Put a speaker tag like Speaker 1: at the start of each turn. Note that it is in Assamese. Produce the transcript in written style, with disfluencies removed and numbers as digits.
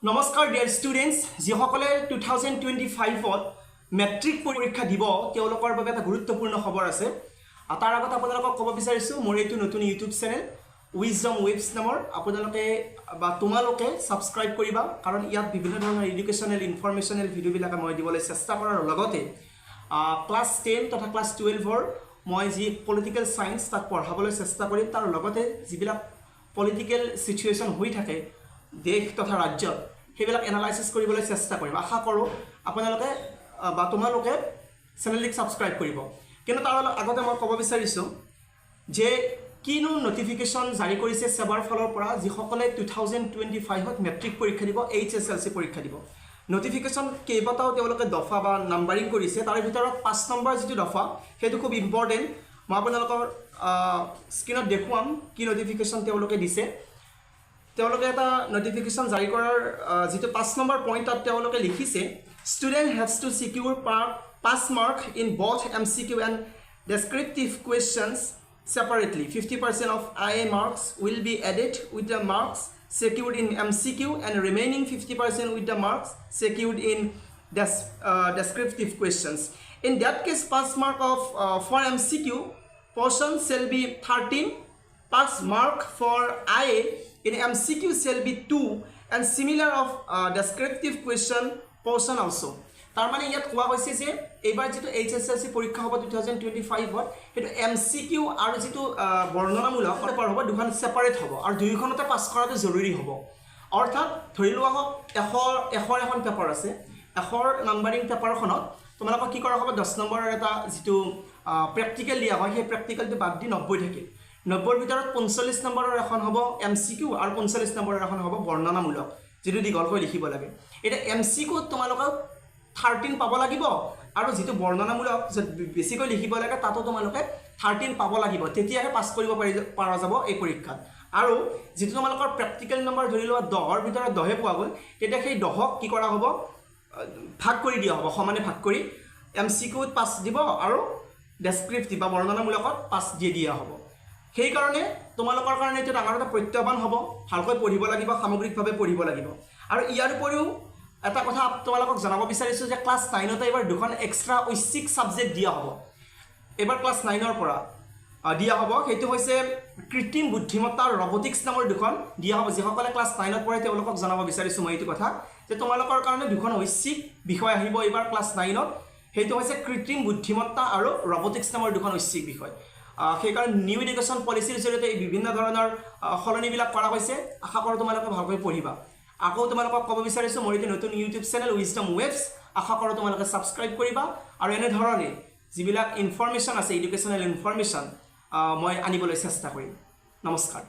Speaker 1: নমস্কাৰ ডিয়াৰ ষ্টুডেণ্টছ যিসকলে 2025ত মেট্ৰিক পৰীক্ষা দিব তেওঁলোকৰ বাবে এটা গুৰুত্বপূৰ্ণ খবৰ আছে তাৰ আগত আপোনালোকক ক'ব বিচাৰিছোঁ মোৰ এইটো নতুন ইউটিউব চেনেল উইজডম ৱেবছ নামৰ আপোনালোকে বা তোমালোকে সাবস্ক্ৰাইব কৰিবা কাৰণ ইয়াত বিভিন্ন ধৰণৰ এডুকেশ্যনেল ইনফৰমেশ্যনেল ভিডিঅ'বিলাক মই দিবলৈ চেষ্টা কৰাৰ লগতে ক্লাছ 10 তথা ক্লাছ 12ৰ মই যি পলিটিকেল সায়েন্স তাক পঢ়াবলৈ চেষ্টা কৰিম তাৰ লগতে যিবিলাক পলিটিকেল সিচুৱেশ্যন হৈ থাকে দেশ তথা ৰাজ্যত সেইবিলাক এনালাইসিস কৰিবলৈ চেষ্টা কৰিম আশা কৰোঁ আপোনালোকে বা তোমালোকে চেনেলটিক সাবস্ক্ৰাইব কৰিব কিন্তু তাৰ আগতে মই ক'ব বিচাৰিছোঁ যে কিনো নটিফিকেশ্যন জাৰি কৰিছে সেবাৰ ফালৰ পৰা যিসকলে 2025ত মেট্ৰিক পৰীক্ষা দিব Hslc পৰীক্ষা দিব নটিফিকেশ্যন কেইবাটাও তেওঁলোকে দফা বা নাম্বাৰিং কৰিছে তাৰ ভিতৰত 5 নম্বৰ যিটো দফা সেইটো খুব ইম্পৰ্টেণ্ট মই আপোনালোকৰ স্ক্ৰীনত দেখুৱাম কি নটিফিকেশ্যন তেওঁলোকে দিছে তেওঁলোকে এটা নটিফিকেশ্যন জাৰি কৰাৰ যেটো 5 নম্বৰ পইণ্টত তেওঁলোকে লিখিছে student has to secure pass mark in both MCQ and descriptive questions separately 50% of IA marks will be added with the marks secured in MCQ and remaining 50% with the marks secured in descriptive questions in that case pass mark of for MCQ portion shall be 13 pass mark for IA in MCQ shall be 2 and similar of descriptive question portion also তাৰ মানে ইয়াত কোৱা হৈছে যে এইবাৰ যেটো Hslc পৰীক্ষা হ'ব 2025ত হেতু MCQ আৰু যেটো বৰ্ণনামূলক পেপাৰ হ'ব দুখন সেপাৰেট হ'ব আৰু দুইখনতে পাস কৰাটো জৰুৰী হ'ব অৰ্থাৎ ধৰি লোৱা হক 100 এখন পেপাৰ আছে 100 নাম্বাৰিং পেপাৰখনত তোমালোকক কি কৰা হ'ব 10 নম্বৰৰ এটা যেটো প্ৰ্যাকটিক্যাল দিয়া হয় সেই প্ৰ্যাকটিক্যালটো বাদ দি 90 থাকিল 90ৰ ভিতৰত 45 নম্বৰৰ এখন হ'ব MCQ আৰু 45 নম্বৰৰ এখন হ'ব বৰ্ণনামূলক যেটো দীঘলকৈ লিখিব লাগে এটা MCQ তোমালোকক 13 পাব লাগিব আৰু যেটো বৰ্ণনামূলক বেছিকৈ লিখিব লাগে তাতো তোমালোকে 13 পাব লাগিব তেতিয়াহে পাস কৰিব পৰা যাব এই পৰীক্ষাত আৰু যেটো তোমালোকৰ প্ৰ্যাকটিক্যাল নম্বৰ ধৰি লোৱা 10ৰ ভিতৰত 10 পোৱা গ'ল তেতিয়া সেই 10ক কি কৰা হ'ব ভাগ কৰি দিয়া হ'ব সমানে ভাগ কৰি MCQ ত পাস দিব আৰু ডেসক্ৰিপটিভ বা বৰ্ণনামূলকত পাস দিয়া হ'ব সেই কাৰণে তোমালোকৰ কাৰণে এটা ডাঙৰ এটা প্ৰত্যাহ্বান হ'ব ভালকৈ পঢ়িব লাগিব সামগ্ৰিকভাৱে পঢ়িব লাগিব আৰু ইয়াৰ উপৰিও এটা কথা তোমালোকক জনাব বিচাৰিছো যে ক্লাছ 9 তে এবাৰ দুখন এক্সট্ৰা ঐচ্ছিক সাবজেক্ট দিয়া হ'ব এবাৰ ক্লাছ 9 ৰ পৰা দিয়া হ'ব সেইটো হৈছে কৃত্ৰিম বুদ্ধিমত্তা আৰু ৰবটিক্স নামৰ দুখন দিয়া হ'ব যিসকলে ক্লাছ 9 ত পঢ়ে তেওঁলোকক জনাব বিচাৰিছো মই এইটো কথা যে তোমালোকৰ কাৰণে দুখন ঐচ্ছিক বিষয় আহিব এবাৰ ক্লাছ 9 ত সেইটো হৈছে কৃত্ৰিম বুদ্ধিমত্তা আৰু ৰবটিক্স নামৰ দুখন ঐচ্ছিক বিষয় সেই কাৰণ নিউ এডুকেশ্যন পলিচিৰ জৰিয়তে এই বিভিন্ন ধৰণৰ খলনিবিলাক কৰা হৈছে আশা কৰোঁ তোমালোকে ভালকৈ পঢ়িবা আকৌ তোমালোকক ক'ব বিচাৰিছো মোৰ এই নতুন ইউটিউব চেনেল উইজডম ৱেবছ আশা কৰোঁ তোমালোকে সাবস্ক্ৰাইব কৰিবা আৰু এনে ধৰণে যিবিলাক ইনফৰমেশ্যন আছে এডুকেশ্যনেল ইনফৰমেশ্যন মই আনিবলৈ চেষ্টা কৰিম নমস্কাৰ